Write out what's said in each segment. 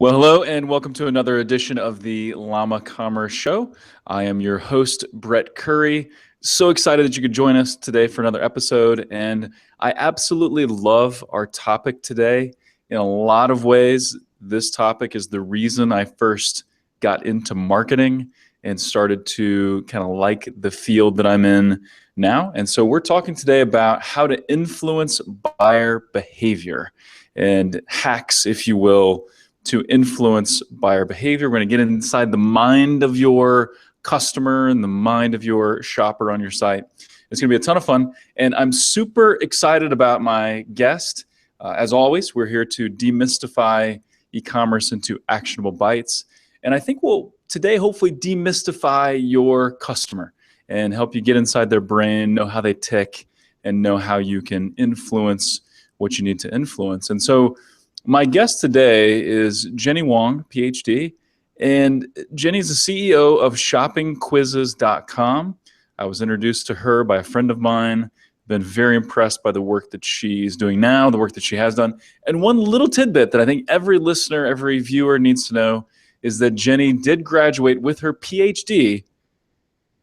Well, hello and welcome to another edition of the Llama Commerce Show. I am your host, Brett Curry. So excited that you could join us today for another episode. And I absolutely love our topic today. In a lot of ways, this topic is the reason I first got into marketing and started to kind of like the field that I'm in now. And so we're talking today about how to influence buyer behavior and hacks, if you will, to influence buyer behavior. We're going to get inside the mind of your customer and the mind of your shopper on your site. It's going to be a ton of fun, and I'm super excited about my guest. As always, we're here to demystify e-commerce into actionable bites, and I think we'll today hopefully demystify your customer and help you get inside their brain, know how they tick, and know how you can influence what you need to influence. And so my guest today is Jennie Wong, Ph.D., and Jennie is the CEO of shoppingquizzes.com. I was introduced to her by a friend of mine, been very impressed by the work that she's doing now, the work that she has done. And one little tidbit that I think every listener, every viewer needs to know is that Jennie did graduate with her Ph.D.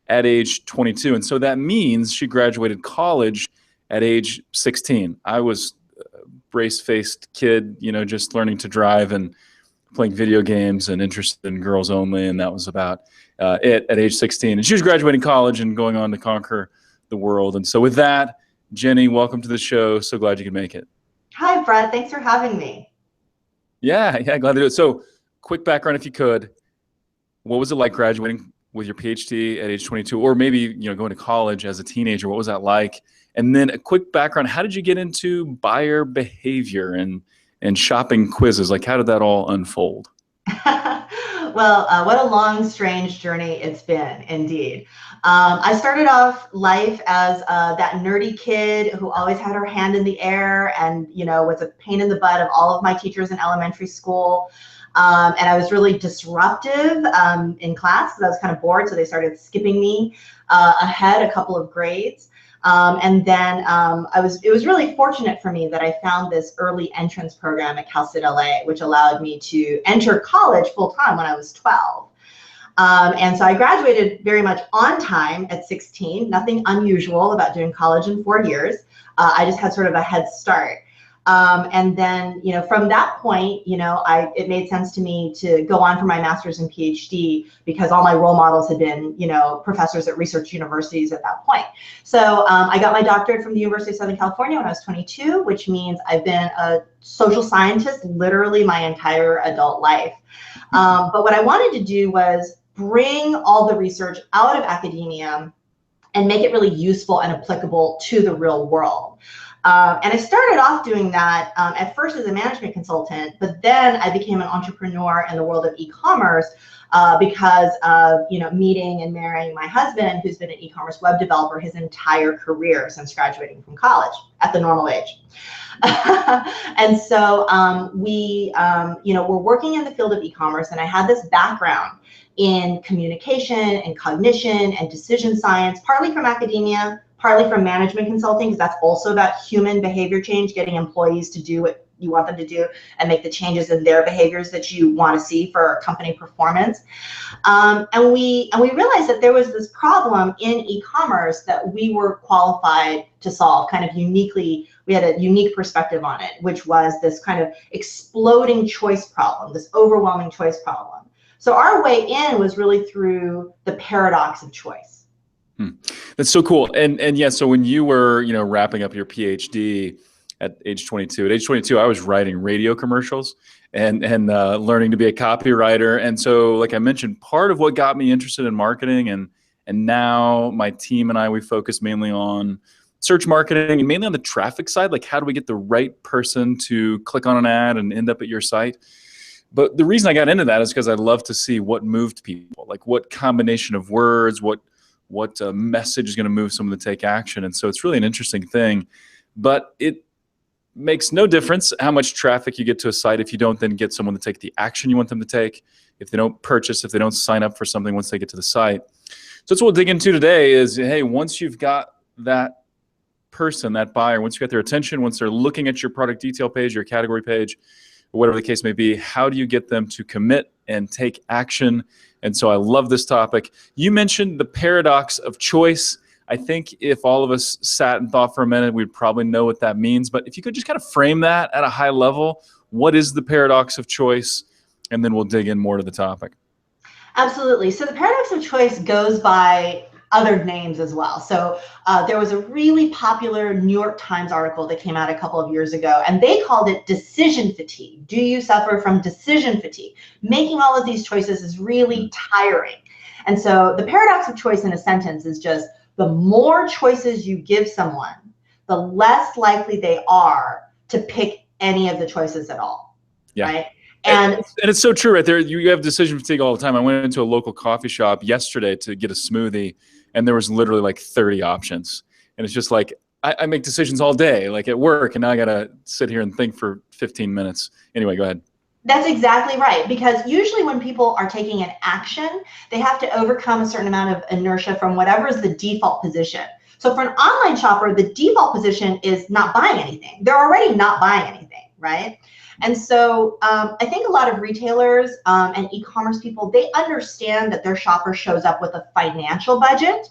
at age 22. And so that means she graduated college at age 16. I was brace-faced kid, just learning to drive and playing video games and interested in girls only, and that was about it at age 16. And she was graduating college and going on to conquer the world. And so with that, Jennie, welcome to the show. So glad you could make it. Hi, Brett. Thanks for having me. Yeah, glad to do it. So quick background, if you could. What was it like graduating with your PhD at age 22, or maybe going to college as a teenager? What was that like? And then a quick background, how did you get into buyer behavior and shopping quizzes? Like, how did that all unfold? Well, what a long, strange journey it's been, indeed. I started off life as that nerdy kid who always had her hand in the air and, was a pain in the butt of all of my teachers in elementary school. And I was really disruptive in class because I was kind of bored, so they started skipping me ahead a couple of grades. And then it was really fortunate for me that I found this early entrance program at Cal State LA, which allowed me to enter college full time when I was 12. And so I graduated very much on time at 16, nothing unusual about doing college in 4 years. I just had sort of a head start. And then, from that point, it made sense to me to go on for my master's and PhD because all my role models had been, professors at research universities at that point. So I got my doctorate from the University of Southern California when I was 22, which means I've been a social scientist literally my entire adult life. But what I wanted to do was bring all the research out of academia and make it really useful and applicable to the real world. And I started off doing that at first as a management consultant, but then I became an entrepreneur in the world of e-commerce because of meeting and marrying my husband, who's been an e-commerce web developer his entire career since graduating from college at the normal age. And so we were working in the field of e-commerce, and I had this background in communication and cognition and decision science, partly from academia, partly from management consulting, because that's also about human behavior change, getting employees to do what you want them to do and make the changes in their behaviors that you want to see for company performance. And we realized that there was this problem in e-commerce that we were qualified to solve kind of uniquely. We had a unique perspective on it, which was this kind of exploding choice problem, this overwhelming choice problem. So our way in was really through the paradox of choice. That's so cool. And yeah, so when you were, wrapping up your PhD at age 22, I was writing radio commercials and learning to be a copywriter. And so, like I mentioned, part of what got me interested in marketing and now my team and I, we focus mainly on search marketing and mainly on the traffic side. Like, how do we get the right person to click on an ad and end up at your site? But the reason I got into that is because I love to see what moved people, like what combination of words, what message is going to move someone to take action. And so it's really an interesting thing, but it makes no difference how much traffic you get to a site if you don't then get someone to take the action you want them to take, if they don't purchase, if they don't sign up for something once they get to the site. So that's what we'll dig into today is, hey, once you've got that person, that buyer, once you get their attention, once they're looking at your product detail page, your category page, or whatever the case may be, how do you get them to commit and take action? And so I love this topic. You mentioned the paradox of choice. I think if all of us sat and thought for a minute, we'd probably know what that means. But if you could just kind of frame that at a high level, what is the paradox of choice? And then we'll dig in more to the topic. Absolutely. So the paradox of choice goes by other names as well. So there was a really popular New York Times article that came out a couple of years ago, and they called it decision fatigue. Do you suffer from decision fatigue? Making all of these choices is really tiring. And so the paradox of choice in a sentence is just the more choices you give someone, the less likely they are to pick any of the choices at all. Yeah. Right? And it's so true right there. You have decision fatigue all the time. I went into a local coffee shop yesterday to get a smoothie, and there was literally like 30 options. And it's just like, I make decisions all day, like at work, and now I got to sit here and think for 15 minutes. Anyway, go ahead. That's exactly right, because usually when people are taking an action, they have to overcome a certain amount of inertia from whatever is the default position. So for an online shopper, the default position is not buying anything. They're already not buying anything, right? And so I think a lot of retailers and e-commerce people, they understand that their shopper shows up with a financial budget,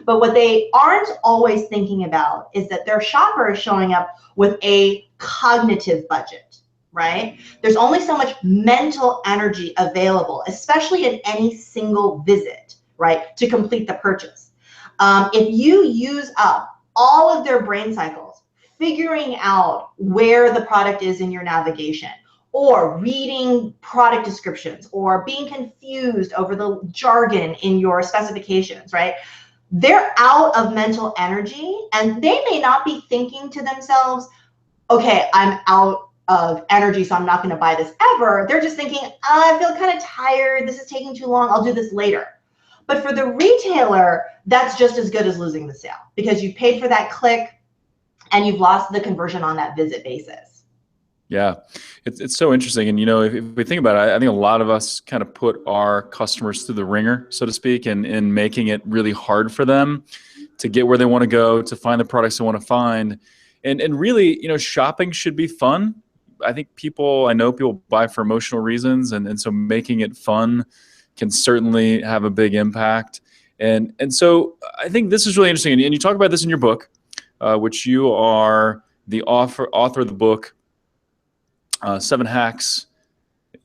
but what they aren't always thinking about is that their shopper is showing up with a cognitive budget, right? There's only so much mental energy available, especially in any single visit, right, to complete the purchase. If you use up all of their brain cycles figuring out where the product is in your navigation, or reading product descriptions, or being confused over the jargon in your specifications, right? They're out of mental energy, and they may not be thinking to themselves, okay, I'm out of energy, so I'm not going to buy this ever. They're just thinking, I feel kind of tired. This is taking too long. I'll do this later. But for the retailer, that's just as good as losing the sale, because you paid for that click and you've lost the conversion on that visit basis. Yeah, it's so interesting. And, if we think about it, I think a lot of us kind of put our customers through the ringer, so to speak, and making it really hard for them to get where they want to go, to find the products they want to find. And really, shopping should be fun. I know people buy for emotional reasons. And so making it fun can certainly have a big impact. And so I think this is really interesting. And you talk about this in your book, which you are the author of the book, 7 Hacks.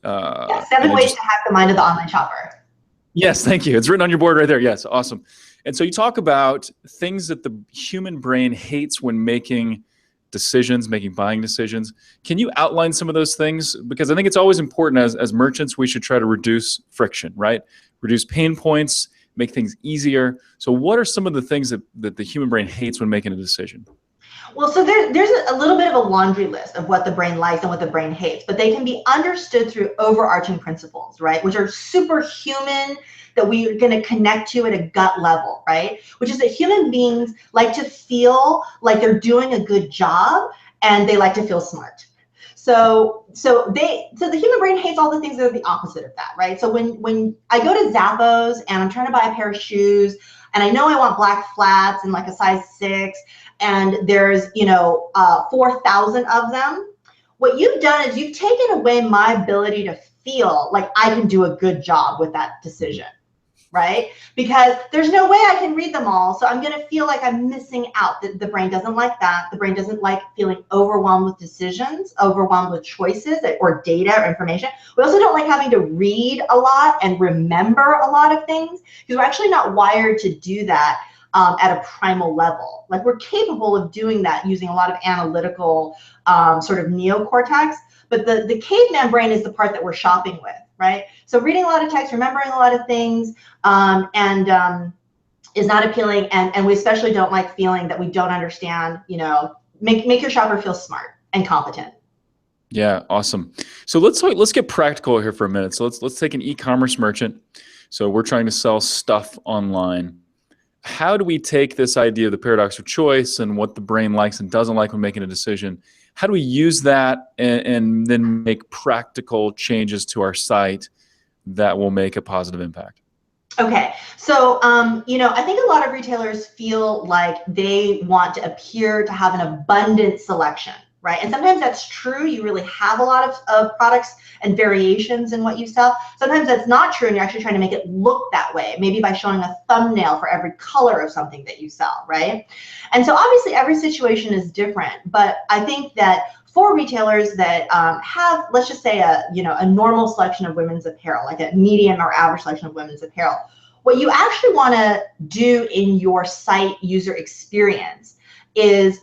7 ways to hack the mind of the online shopper. Yes, thank you. It's written on your board right there. Yes, awesome. And so you talk about things that the human brain hates when making decisions, making buying decisions. Can you outline some of those things? Because I think it's always important as merchants, we should try to reduce friction, right? Reduce pain points, make things easier. So what are some of the things that the human brain hates when making a decision? Well, so there's a little bit of a laundry list of what the brain likes and what the brain hates, but they can be understood through overarching principles, right? Which are superhuman, that we're going to connect to at a gut level, right? Which is that human beings like to feel like they're doing a good job, and they like to feel smart. So the human brain hates all the things that are the opposite of that, right? So when I go to Zappos and I'm trying to buy a pair of shoes, and I know I want black flats and like a size 6, and there's 4,000 of them, what you've done is you've taken away my ability to feel like I can do a good job with that decision, right? Because there's no way I can read them all, so I'm going to feel like I'm missing out. The brain doesn't like that. The brain doesn't like feeling overwhelmed with decisions, overwhelmed with choices or data or information. We also don't like having to read a lot and remember a lot of things, because we're actually not wired to do that at a primal level. Like, we're capable of doing that using a lot of analytical sort of neocortex, but the caveman brain is the part that we're shopping with, right? So reading a lot of text, remembering a lot of things, is not appealing, and we especially don't like feeling that we don't understand. Make your shopper feel smart and competent. Yeah, awesome. So let's get practical here for a minute. So let's take an e-commerce merchant. So we're trying to sell stuff online. How do we take this idea of the paradox of choice and what the brain likes and doesn't like when making a decision? How do we use that and then make practical changes to our site that will make a positive impact? Okay, so I think a lot of retailers feel like they want to appear to have an abundant selection, right? And sometimes that's true. You really have a lot of products and variations in what you sell. Sometimes that's not true, and you're actually trying to make it look that way, maybe by showing a thumbnail for every color of something that you sell, right? And so obviously every situation is different, but I think that for retailers that have, let's just say, a normal selection of women's apparel, like a medium or average selection of women's apparel, what you actually want to do in your site user experience is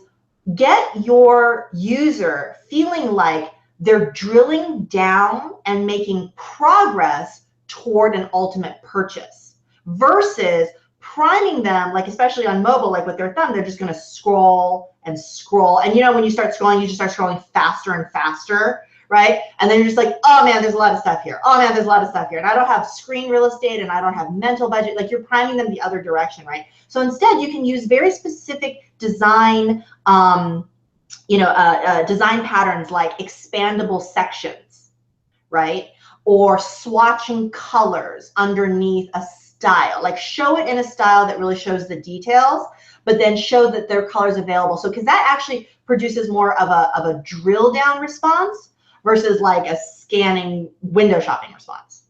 get your user feeling like they're drilling down and making progress toward an ultimate purchase versus priming them, like especially on mobile, like with their thumb, they're just going to scroll and scroll. And when you start scrolling, you just start scrolling faster and faster, right? And then you're just like, oh man, there's a lot of stuff here. Oh man, there's a lot of stuff here. And I don't have screen real estate and I don't have mental budget. Like you're priming them the other direction, right? So instead you can use very specific design, design patterns like expandable sections, right? Or swatching colors underneath a style, like show it in a style that really shows the details, but then show that there are colors available. So, because that actually produces more of a drill down response versus like a scanning window shopping response.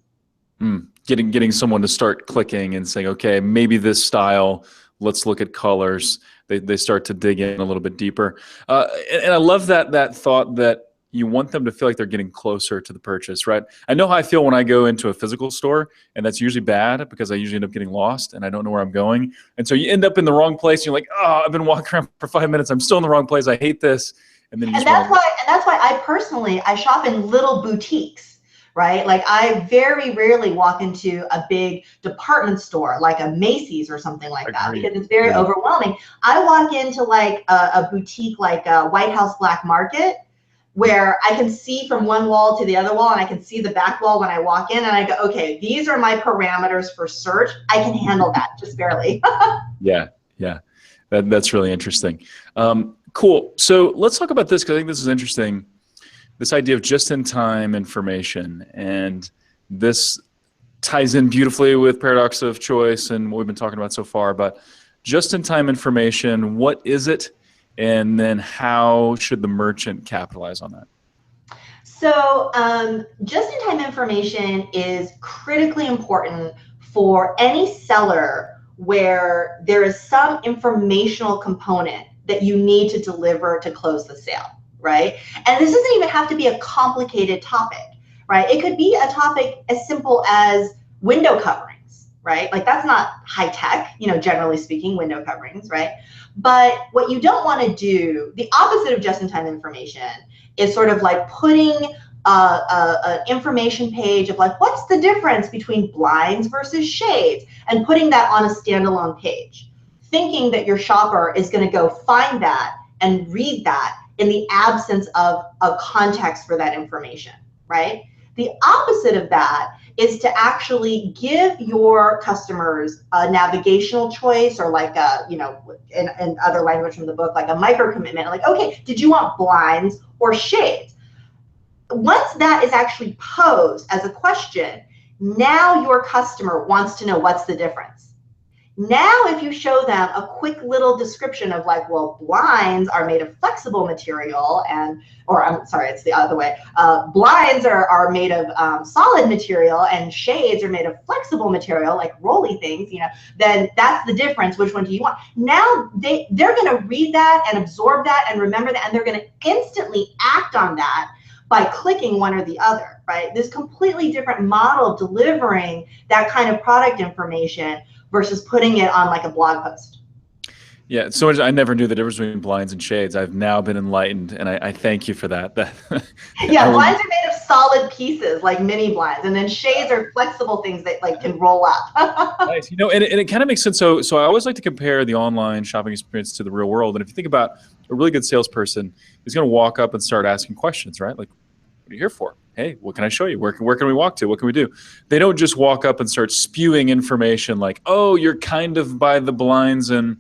Getting someone to start clicking and saying, okay, maybe this style, let's look at colors. They start to dig in a little bit deeper. And I love that thought that you want them to feel like they're getting closer to the purchase, right? I know how I feel when I go into a physical store, and that's usually bad because I usually end up getting lost and I don't know where I'm going. And so you end up in the wrong place. And you're like, oh, I've been walking around for 5 minutes. I'm still in the wrong place. I hate this. And then that's why I personally shop in little boutiques. Right? Like I very rarely walk into a big department store like a Macy's or something like that because it's very overwhelming. I walk into like a boutique like a White House Black Market where I can see from one wall to the other wall and I can see the back wall when I walk in and I go, okay, these are my parameters for search. I can handle that just barely. Yeah. That's really interesting. Cool. So let's talk about this because I think this is interesting. This idea of just-in-time information, and this ties in beautifully with paradox of choice and what we've been talking about so far. But just-in-time information, what is it, and then how should the merchant capitalize on that? So just-in-time information is critically important for any seller where there is some informational component that you need to deliver to close the sale. Right? And this doesn't even have to be a complicated topic, right? It could be a topic as simple as window coverings, right? Like that's not high tech, generally speaking, window coverings, right? But what you don't want to do, the opposite of just-in-time information, is sort of like putting an information page of like, what's the difference between blinds versus shades, and putting that on a standalone page, thinking that your shopper is going to go find that and read that in the absence of context for that information, right? The opposite of that is to actually give your customers a navigational choice, or like in other language from the book, like a micro commitment, like, okay, did you want blinds or shades? Once that is actually posed as a question, now your customer wants to know what's the difference. Now, if you show them a quick little description of like, well, blinds are made of flexible material it's the other way. Blinds are made of solid material and shades are made of flexible material, like rolly things, then that's the difference. Which one do you want? Now they're going to read that and absorb that and remember that, and they're going to instantly act on that by clicking one or the other, right? This completely different model of delivering that kind of product information versus putting it on like a blog post. Yeah, so I never knew the difference between blinds and shades. I've now been enlightened, and I thank you for that. Yeah, blinds are made of solid pieces, like mini blinds, and then shades are flexible things that like can roll up. Nice, and it kind of makes sense. So I always like to compare the online shopping experience to the real world. And if you think about a really good salesperson, is going to walk up and start asking questions, right? Like, what are you here for? Hey, what can I show you? Where can we walk to? What can we do? They don't just walk up and start spewing information like, oh, you're kind of by the blinds and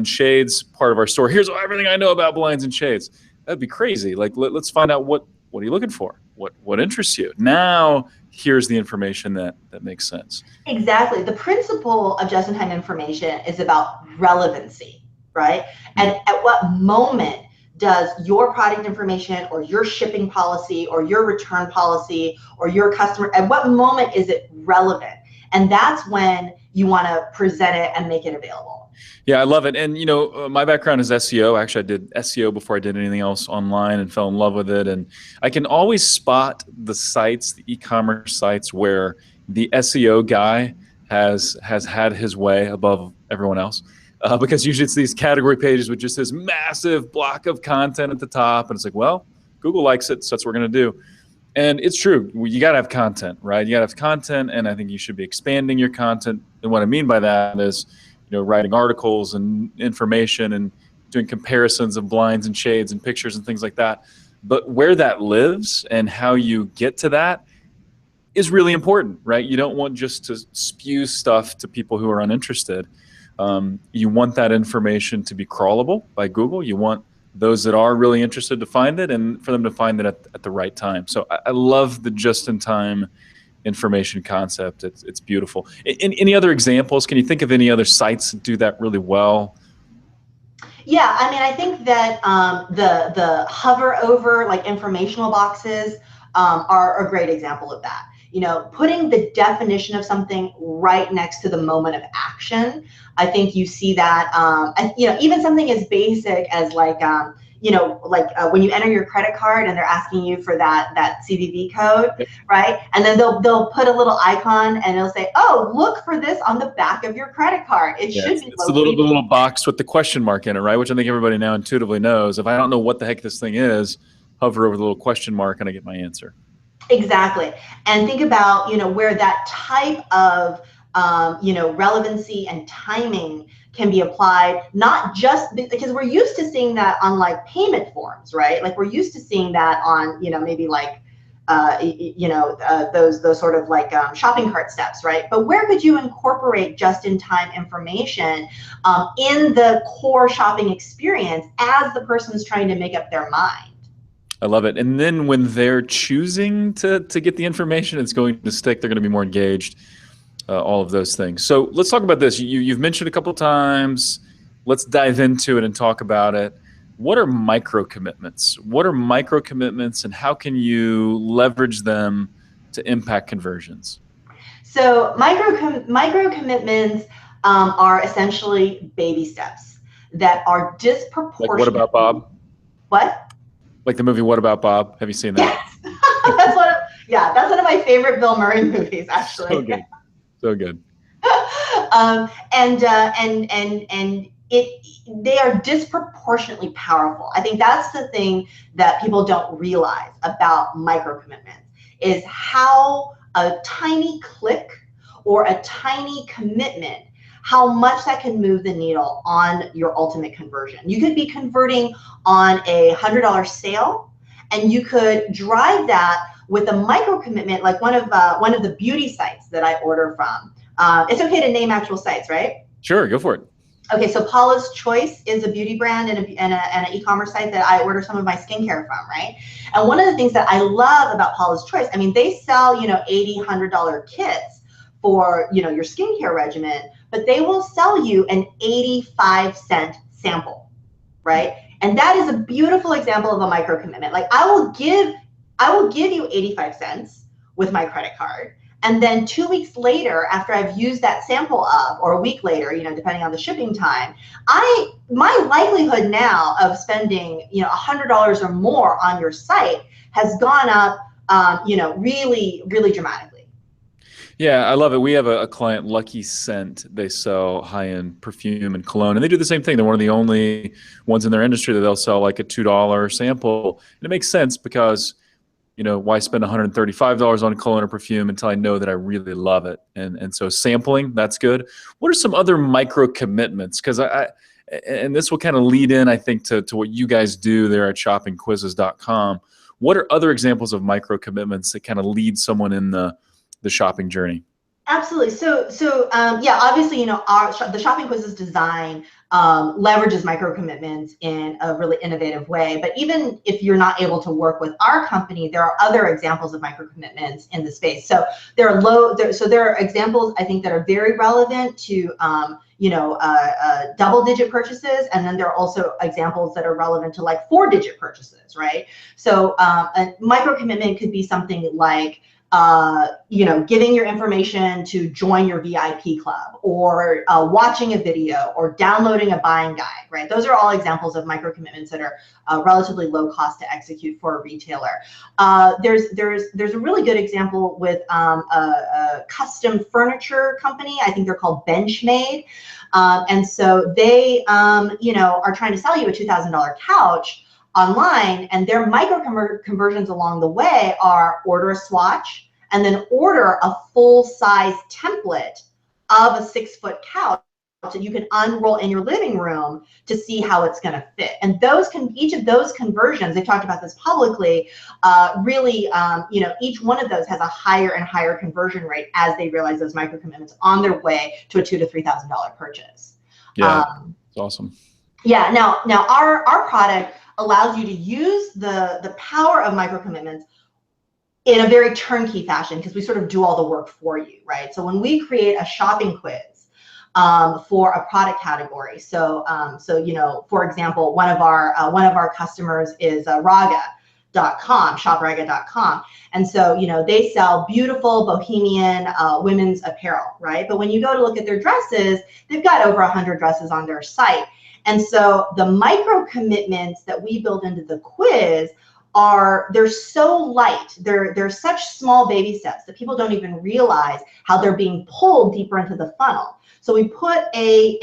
shades part of our store. Here's everything I know about blinds and shades. That'd be crazy. Like, let's find out what are you looking for? What interests you? Now, here's the information that makes sense. Exactly. The principle of just-in-time information is about relevancy, right? And at what moment does your product information or your shipping policy or your return policy or your customer, at what moment is it relevant? And that's when you want to present it and make it available. Yeah, I love it. And, my background is SEO. Actually, I did SEO before I did anything else online and fell in love with it. And I can always spot the sites, the e-commerce sites where the SEO guy has had his way above everyone else. Because usually it's these category pages with just this massive block of content at the top. And it's like, well, Google likes it, so that's what we're going to do. And it's true. You got to have content, right? You got to have content, and I think you should be expanding your content. And what I mean by that is, writing articles and information and doing comparisons of blinds and shades and pictures and things like that. But where that lives and how you get to that is really important, right? You don't want just to spew stuff to people who are uninterested. You want that information to be crawlable by Google. You want those that are really interested to find it and for them to find it at the right time. So I love the just-in-time information concept. It's beautiful. Any other examples? Can you think of any other sites that do that really well? Yeah, I mean, I think that the hover over like informational boxes are a great example of that. Putting the definition of something right next to the moment of action. I think you see that, even something as basic as like, when you enter your credit card and they're asking you for that CVV code, right? And then they'll put a little icon and they'll say, oh, look for this on the back of your credit card. It should be it's the little box with the question mark in it, right? Which I think everybody now intuitively knows. If I don't know what the heck this thing is, hover over the little question mark and I get my answer. Exactly. And think about, where that type of, relevancy and timing can be applied, not just because we're used to seeing that on like payment forms, right? Like we're used to seeing that on, maybe like, those sort of like shopping cart steps, right? But where could you incorporate just-in-time information in the core shopping experience as the person's trying to make up their mind? I love it. And then when they're choosing to get the information, it's going to stick. They're going to be more engaged. All of those things. So let's talk about this. You've mentioned a couple of times. Let's dive into it and talk about it. What are micro commitments? What are micro commitments, and how can you leverage them to impact conversions? So micro commitments are essentially baby steps that are disproportionate. Like What About Bob? What? Like the movie What About Bob? Have you seen that? Yes. That's one of my favorite Bill Murray movies, actually. So good. So good. They are disproportionately powerful. I think that's the thing that people don't realize about micro commitments is how a tiny click or a tiny commitment, how much that can move the needle on your ultimate conversion. You could be converting on a $100 sale, and you could drive that with a micro commitment, like one of the beauty sites that I order from. It's okay to name actual sites, right? Sure, go for it. Okay, so Paula's Choice is a beauty brand and an e-commerce site that I order some of my skincare from, right? And one of the things that I love about Paula's Choice, I mean, they sell, $80, $100 kits for, your skincare regimen, but they will sell you an 85-cent sample, right? And that is a beautiful example of a micro commitment. Like I will give you 85 cents with my credit card. And then 2 weeks later, after I've used that sample up, or a week later, depending on the shipping time, my likelihood now of spending, $100 or more on your site has gone up, really, really dramatically. Yeah, I love it. We have a client, Lucky Scent. They sell high-end perfume and cologne, and they do the same thing. They're one of the only ones in their industry that they'll sell like a $2 sample. And it makes sense because, why spend $135 on cologne or perfume until I know that I really love it? And so sampling, that's good. What are some other micro commitments? Because and this will kind of lead in, I think, to what you guys do there at shoppingquizzes.com. What are other examples of micro commitments that kind of lead someone in the shopping journey? Absolutely. So yeah, obviously, the Shopping Quizzes design leverages micro commitments in a really innovative way. But even if you're not able to work with our company, there are other examples of micro commitments in the space. So there are examples, I think, that are very relevant to double-digit purchases, and then there are also examples that are relevant to like 4-digit purchases, right? So a micro commitment could be something like giving your information to join your VIP club, or watching a video, or downloading a buying guide, right? Those are all examples of micro commitments that are relatively low cost to execute for a retailer. There's a really good example with a custom furniture company. I think they're called Benchmade, and so they are trying to sell you a $2,000 couch online, and their micro conversions along the way are order a swatch and then order a full-size template of a 6-foot couch that you can unroll in your living room to see how it's going to fit. And each of those conversions, they talked about this publicly, really, each one of those has a higher and higher conversion rate as they realize those micro commitments on their way to a $2,000 to $3,000 purchase. Yeah, it's awesome. Yeah. Now our product allows you to use the power of micro commitments in a very turnkey fashion, because we sort of do all the work for you, right? So when we create a shopping quiz for a product category, so for example, one of our customers is Raga.com, shopraga.com, and so they sell beautiful bohemian women's apparel, right? But when you go to look at their dresses, they've got over 100 dresses on their site. And so the micro commitments that we build into the quiz they're so light, they're such small baby steps that people don't even realize how they're being pulled deeper into the funnel. So we put a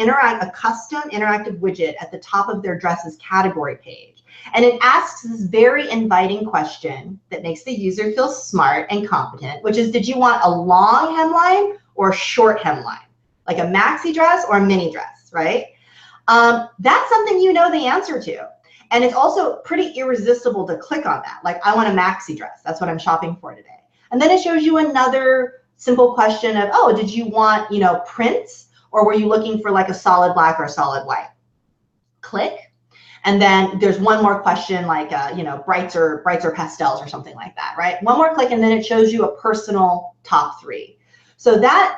custom interactive widget at the top of their dresses category page, and it asks this very inviting question that makes the user feel smart and competent, which is, did you want a long hemline or a short hemline, like a maxi dress or a mini dress, right? That's something you know the answer to. And it's also pretty irresistible to click on that. Like, I want a maxi dress. That's what I'm shopping for today. And then it shows you another simple question of, oh, did you want, prints, or were you looking for like a solid black or a solid white? Click. And then there's one more question, like, brights or pastels or something like that, right? One more click, and then it shows you a personal top 3. So that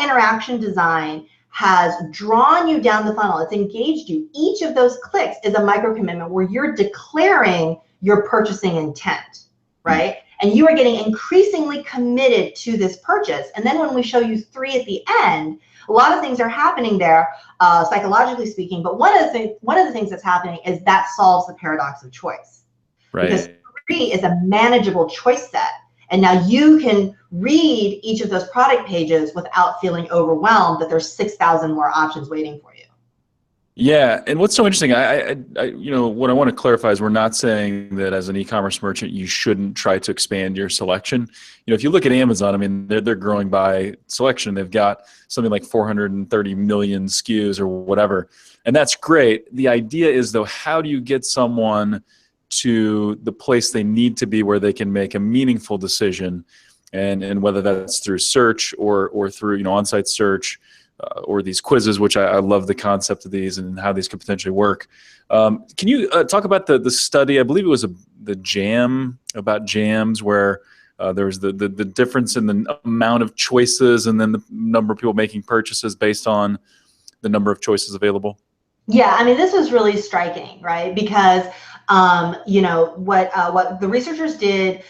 interaction design has drawn you down the funnel. It's engaged you. Each of those clicks is a micro commitment where you're declaring your purchasing intent, right? And you are getting increasingly committed to this purchase. And then when we show you 3 at the end, a lot of things are happening there, psychologically speaking. But one of the things that's happening is that solves the paradox of choice. Right. Because 3 is a manageable choice set. And now you can read each of those product pages without feeling overwhelmed that there's 6,000 more options waiting for you. Yeah, and what's so interesting, I what I want to clarify is we're not saying that as an e-commerce merchant you shouldn't try to expand your selection. If you look at Amazon, I mean, they're growing by selection. They've got something like 430 million SKUs or whatever, and that's great. The idea is, though, how do you get someone to the place they need to be where they can make a meaningful decision, and whether that's through search or through on-site search, or these quizzes, which I love the concept of these and how these could potentially work. Can you talk about the study? I believe it was the jam, about jams, where there was the difference in the amount of choices and then the number of people making purchases based on the number of choices available. Yeah, I mean, this was really striking, right? Because what the researchers did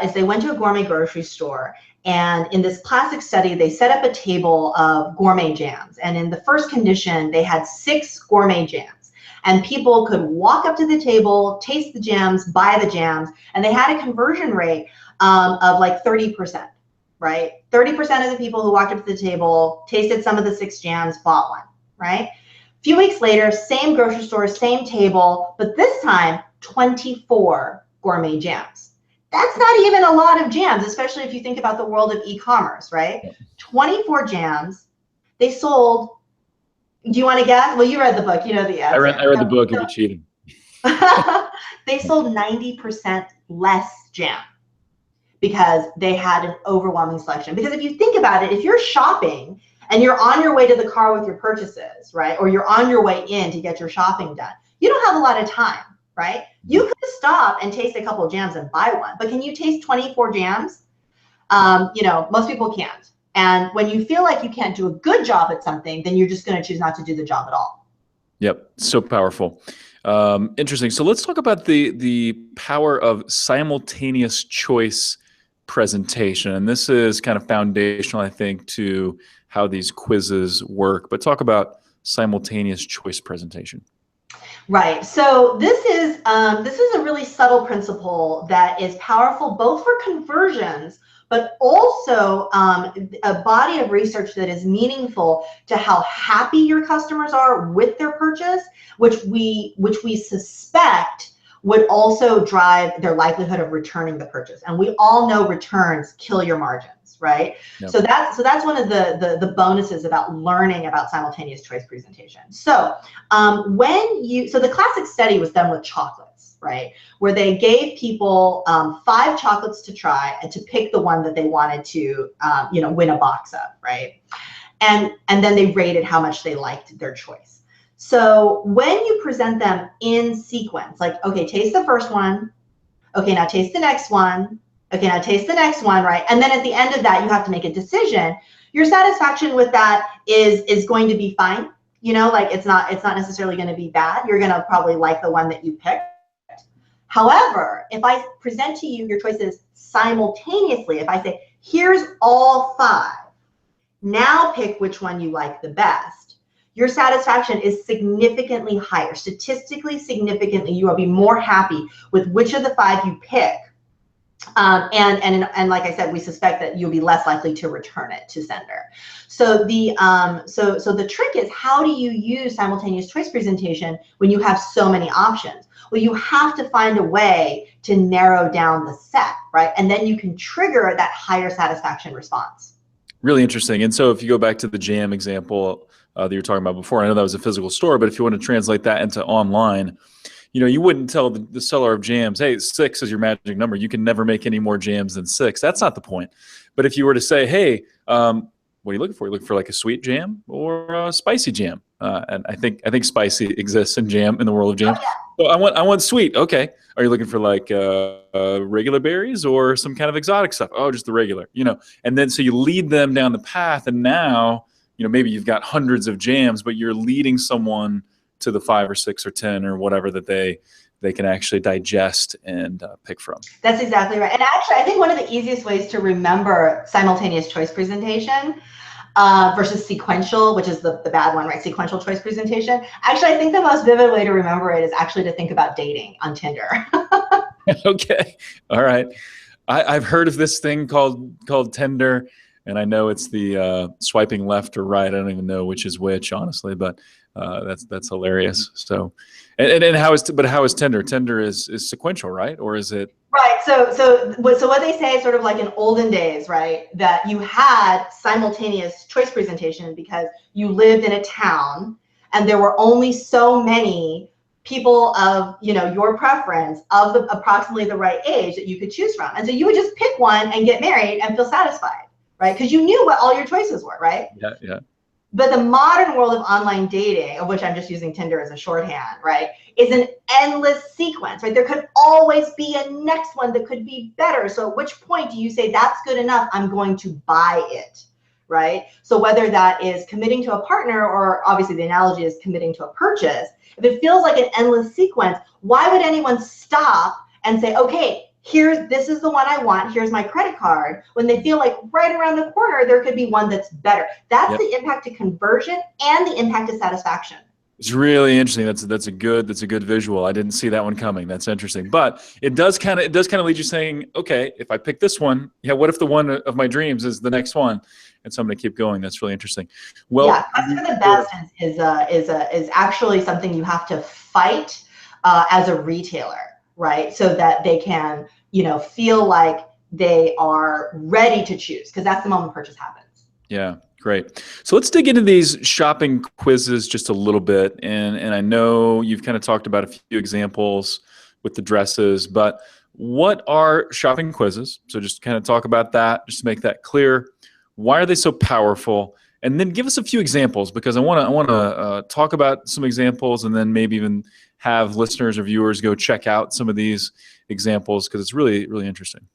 is they went to a gourmet grocery store, and in this classic study, they set up a table of gourmet jams. And in the first condition, they had 6 gourmet jams, and people could walk up to the table, taste the jams, buy the jams, and they had a conversion rate of like 30%, right? 30% of the people who walked up to the table, tasted some of the 6 jams, bought one, right? A few weeks later, same grocery store, same table, but this time 24 gourmet jams. That's not even a lot of jams, especially if you think about the world of e-commerce, right? 24 jams. They sold, do you want to guess? Well, you read the book, you know the answer. I read the book, you'd be cheating. They sold 90% less jam because they had an overwhelming selection. Because if you think about it, if you're shopping and you're on your way to the car with your purchases, right? Or you're on your way in to get your shopping done. You don't have a lot of time, right? You could stop and taste a couple of jams and buy one, but can you taste 24 jams? You know, most people can't. And when you feel like you can't do a good job at something, then you're just going to choose not to do the job at all. Yep, so powerful. Interesting. So let's talk about the power of simultaneous choice presentation. And this is kind of foundational, I think, to how these quizzes work. But talk about simultaneous choice presentation. Right. So this is a really subtle principle that is powerful both for conversions, but also a body of research that is meaningful to how happy your customers are with their purchase, which we suspect would also drive their likelihood of returning the purchase. And we all know returns kill your margins, right? Yep. So that's one of the bonuses about learning about simultaneous choice presentation. So so the classic study was done with chocolates, right? Where they gave people 5 chocolates to try and to pick the one that they wanted to win a box of, right? And then they rated how much they liked their choice. So when you present them in sequence, like, okay, taste the first one. Okay, now taste the next one. Okay, now taste the next one, right? And then at the end of that, you have to make a decision. Your satisfaction with that is going to be fine. You know, like it's not necessarily going to be bad. You're going to probably like the one that you picked. However, if I present to you your choices simultaneously, if I say, here's all 5, now pick which one you like the best, your satisfaction is significantly higher. Statistically significantly, you will be more happy with which of the 5 you pick. And like I said, we suspect that you'll be less likely to return it to sender. So the trick is, how do you use simultaneous choice presentation when you have so many options? Well, you have to find a way to narrow down the set, right? And then you can trigger that higher satisfaction response. Really interesting. And so if you go back to the jam example that you were talking about before, I know that was a physical store, but if you want to translate that into online, you know, you wouldn't tell the seller of jams, hey, 6 is your magic number. You can never make any more jams than 6. That's not the point. But if you were to say, hey, what are you looking for? You looking for like a sweet jam or a spicy jam? And I think spicy exists in the world of jams. So I want sweet. Okay. Are you looking for like regular berries or some kind of exotic stuff? Oh, just the regular, you know. And then so you lead them down the path, and now, you know, maybe you've got hundreds of jams, but you're leading someone to the 5 or 6 or 10 or whatever that they can actually digest and pick from. That's exactly right. And actually, I think one of the easiest ways to remember simultaneous choice presentation versus sequential, which is the bad one, right? Sequential choice presentation. Actually, I think the most vivid way to remember it is actually to think about dating on Tinder. Okay. All right. I've heard of this thing called Tinder, and I know it's the swiping left or right. I don't even know which is which, honestly, but that's hilarious. So, and how is Tinder? Tinder is sequential, right? Or is it? Right. So what they say is sort of like in olden days, right? That you had simultaneous choice presentation because you lived in a town and there were only so many people of, you know, your preference of approximately the right age that you could choose from. And so you would just pick one and get married and feel satisfied, right? Because you knew what all your choices were, right? Yeah, yeah. But the modern world of online dating, of which I'm just using Tinder as a shorthand, right, is an endless sequence, right? There could always be a next one that could be better. So at which point do you say, that's good enough, I'm going to buy it, right? So whether that is committing to a partner, or obviously the analogy is committing to a purchase, if it feels like an endless sequence, why would anyone stop and say, okay, this is the one I want, here's my credit card, when they feel like right around the corner, there could be one that's better. That's the impact to conversion and the impact to satisfaction. It's really interesting. That's a good visual. I didn't see that one coming. That's interesting. But it does kind of lead you saying, okay, if I pick this one, yeah, what if the one of my dreams is the next one? And so I'm going to keep going. That's really interesting. Well, yeah, Quest for the Best is actually something you have to fight as a retailer, right? So that they can, you know, feel like they are ready to choose, because that's the moment purchase happens. Yeah, great. So let's dig into these shopping quizzes just a little bit. And I know you've kind of talked about a few examples with the dresses, but what are shopping quizzes? So just kind of talk about that, just to make that clear. Why are they so powerful? And then give us a few examples, because I want to talk about some examples, and then maybe even have listeners or viewers go check out some of these examples, because it's really, really interesting.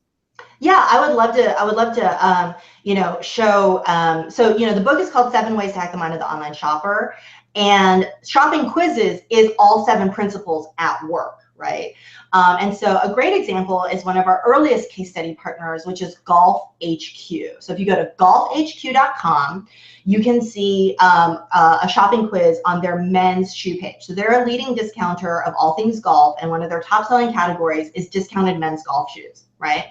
Yeah, I would love to. I would love to, show. So, the book is called 7 Ways to Hack the Mind of the Online Shopper, and shopping quizzes is all 7 principles at work, right? And so a great example is one of our earliest case study partners, which is Golf HQ. So if you go to golfhq.com, you can see a shopping quiz on their men's shoe page. So they're a leading discounter of all things golf, and one of their top selling categories is discounted men's golf shoes, right?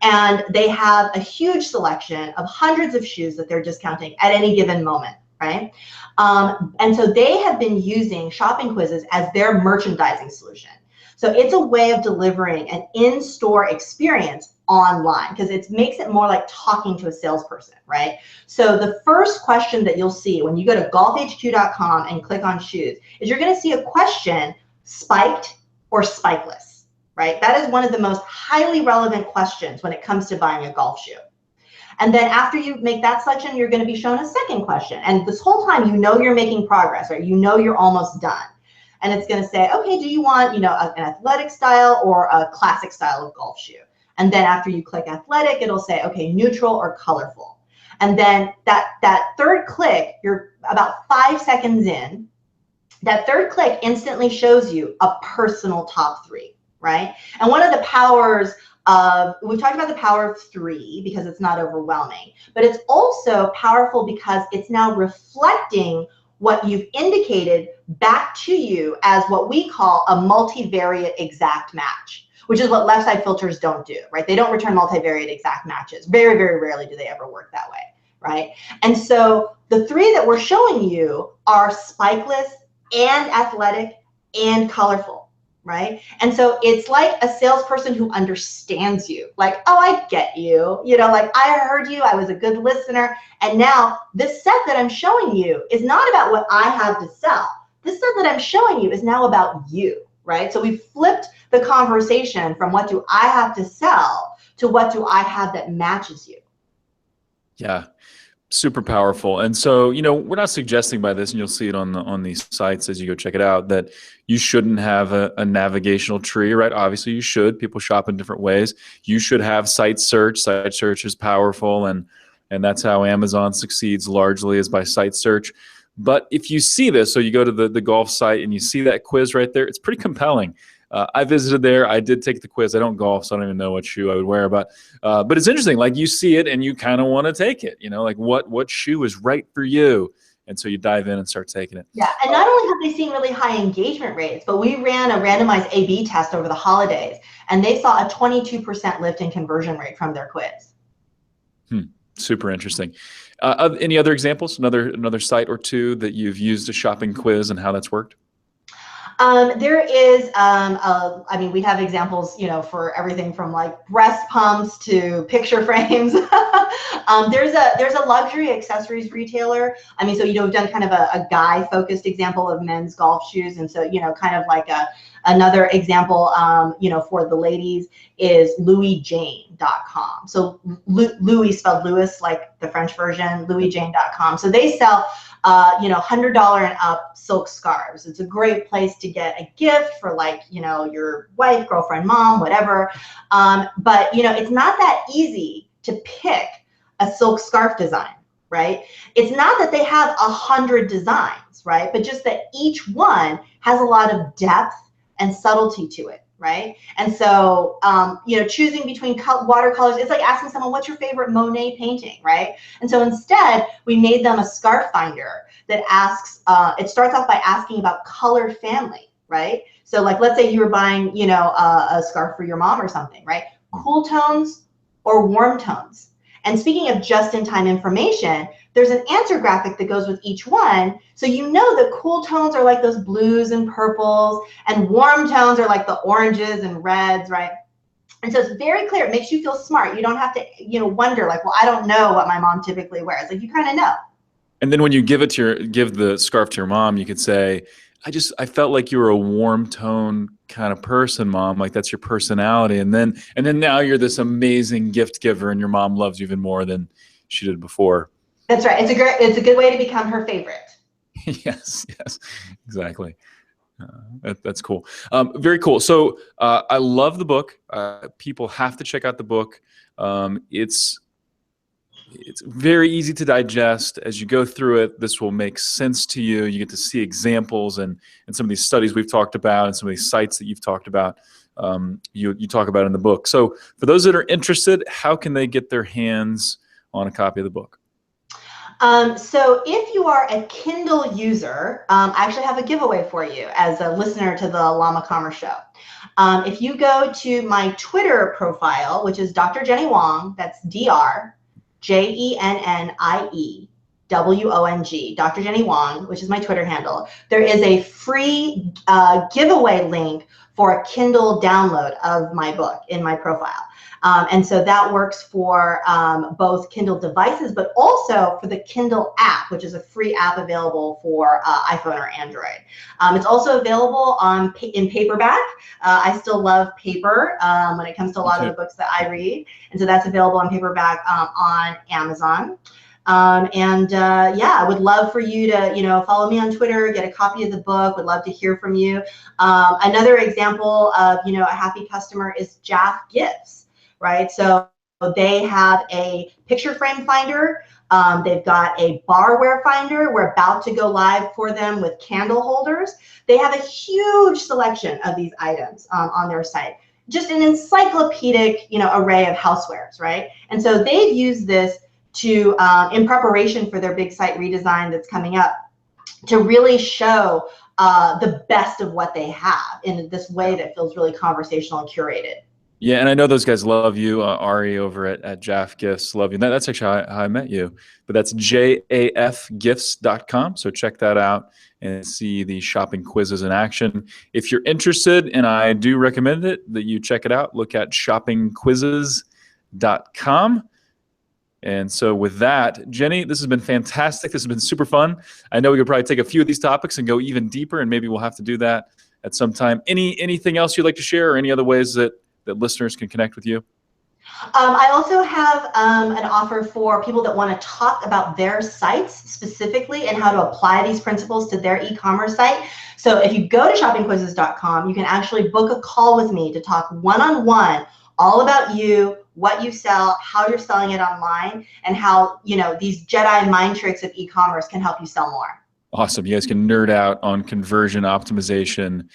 And they have a huge selection of hundreds of shoes that they're discounting at any given moment, right? And so they have been using shopping quizzes as their merchandising solution. So it's a way of delivering an in-store experience online, because it makes it more like talking to a salesperson, right? So the first question that you'll see when you go to golfhq.com and click on shoes is you're going to see a question, spiked or spikeless, right? That is one of the most highly relevant questions when it comes to buying a golf shoe. And then after you make that selection, you're going to be shown a second question. And this whole time, you're making progress, right? You're almost done. And it's going to say, okay, do you want, an athletic style or a classic style of golf shoe? And then after you click athletic, it'll say, okay, neutral or colorful. And then that third click, you're about 5 seconds in, that third click instantly shows you a personal top 3, right? And one of the powers we've talked about the power of 3 because it's not overwhelming, but it's also powerful because it's now reflecting what you've indicated back to you as what we call a multivariate exact match, which is what left side filters don't do, right? They don't return multivariate exact matches. Very, very rarely do they ever work that way, right? And so the 3 that we're showing you are spikeless and athletic and colorful, right? And so it's like a salesperson who understands you, like, oh, I get you, like I heard you, I was a good listener. And now this set that I'm showing you is not about what I have to sell. This set that I'm showing you is now about you, right? So we've flipped the conversation from what do I have to sell to what do I have that matches you. Yeah. Super powerful. And so, we're not suggesting by this, and you'll see it on these sites as you go check it out, that you shouldn't have a navigational tree, right? Obviously you should. People shop in different ways. You should have site search. Site search is powerful, and that's how Amazon succeeds largely, is by site search. But if you see this, so you go to the golf site and you see that quiz right there, it's pretty compelling. I visited there. I did take the quiz. I don't golf, so I don't even know what shoe I would wear. But it's interesting. Like, you see it and you kind of want to take it. Like what shoe is right for you, and so you dive in and start taking it. Yeah, and not only have they seen really high engagement rates, but we ran a randomized A/B test over the holidays, and they saw a 22% lift in conversion rate from their quiz. Super interesting. Any other examples? Another site or two that you've used a shopping quiz and how that's worked? There is, we have examples, for everything from like breast pumps to picture frames. There's a luxury accessories retailer. So, we've done kind of a guy focused example of men's golf shoes. And so, kind of like another example, for the ladies is LouisJane.com. So Louis spelled Louis, like the French version, LouisJane.com. So they sell $100 and up silk scarves. It's a great place to get a gift for, like, your wife, girlfriend, mom, whatever. But it's not that easy to pick a silk scarf design, right? It's not that they have 100 designs, right? But just that each one has a lot of depth and subtlety to it, right? And so, choosing between watercolors, it's like asking someone, what's your favorite Monet painting, right? And so instead, we made them a scarf finder that asks, it starts off by asking about color family, right? So, like, let's say you were buying, a scarf for your mom or something, right? Cool tones or warm tones. And speaking of just-in-time information, there's an answer graphic that goes with each one. So that cool tones are like those blues and purples, and warm tones are like the oranges and reds, right? And so it's very clear. It makes you feel smart. You don't have to, wonder, like, well, I don't know what my mom typically wears. Like, you kind of know. And then when you give the scarf to your mom, you could say, I felt like you were a warm tone kind of person, Mom. Like, that's your personality. And then now you're this amazing gift giver, and your mom loves you even more than she did before. That's right. It's a good way to become her favorite. Yes, yes, exactly. That's cool. Very cool. So I love the book. People have to check out the book. It's very easy to digest. As you go through it, this will make sense to you. You get to see examples and some of these studies we've talked about and some of these sites that you've talked about. You talk about in the book. So for those that are interested, how can they get their hands on a copy of the book? So if you are a Kindle user, I actually have a giveaway for you as a listener to the Llama Commerce Show. If you go to my Twitter profile, which is Dr. Jennie Wong, that's DrJenniewong, Dr. Jennie Wong, which is my Twitter handle, there is a free giveaway link for a Kindle download of my book in my profile. And so that works for both Kindle devices, but also for the Kindle app, which is a free app available for iPhone or Android. It's also available in paperback. I still love paper when it comes to a lot of the books that I read. And so that's available in paperback on Amazon. Yeah, I would love for you to, follow me on Twitter, get a copy of the book. Would love to hear from you. Another example of, a happy customer is Jaff Gifts. Right? So they have a picture frame finder. They've got a barware finder. We're about to go live for them with candle holders. They have a huge selection of these items on their site. Just an encyclopedic, array of housewares, right? And so they've used this to, in preparation for their big site redesign that's coming up, to really show the best of what they have in this way that feels really conversational and curated. Yeah, and I know those guys love you, Ari over at Jaff Gifts. Love you. That's actually how I met you. But that's jafgifts.com. So check that out and see the shopping quizzes in action. If you're interested, and I do recommend it, that you check it out, look at shoppingquizzes.com. And so with that, Jennie, this has been fantastic. This has been super fun. I know we could probably take a few of these topics and go even deeper, and maybe we'll have to do that at some time. Anything else you'd like to share, or any other ways that listeners can connect with you? I also have an offer for people that want to talk about their sites specifically and how to apply these principles to their e-commerce site. So if you go to shoppingquizzes.com, you can actually book a call with me to talk one-on-one all about you, what you sell, how you're selling it online, and how these Jedi mind tricks of e-commerce can help you sell more. Awesome. You guys can nerd out on conversion optimization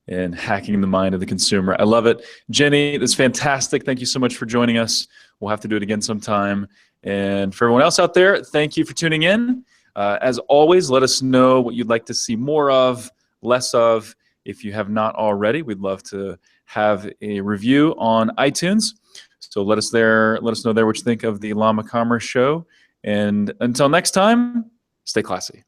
and hacking the mind of the consumer. I love it. Jennie, that's fantastic. Thank you so much for joining us. We'll have to do it again sometime. And for everyone else out there, thank you for tuning in. As always, let us know what you'd like to see more of, less of. If you have not already, we'd love to have a review on iTunes. So let us know there what you think of the Llama Commerce Show. And until next time, stay classy.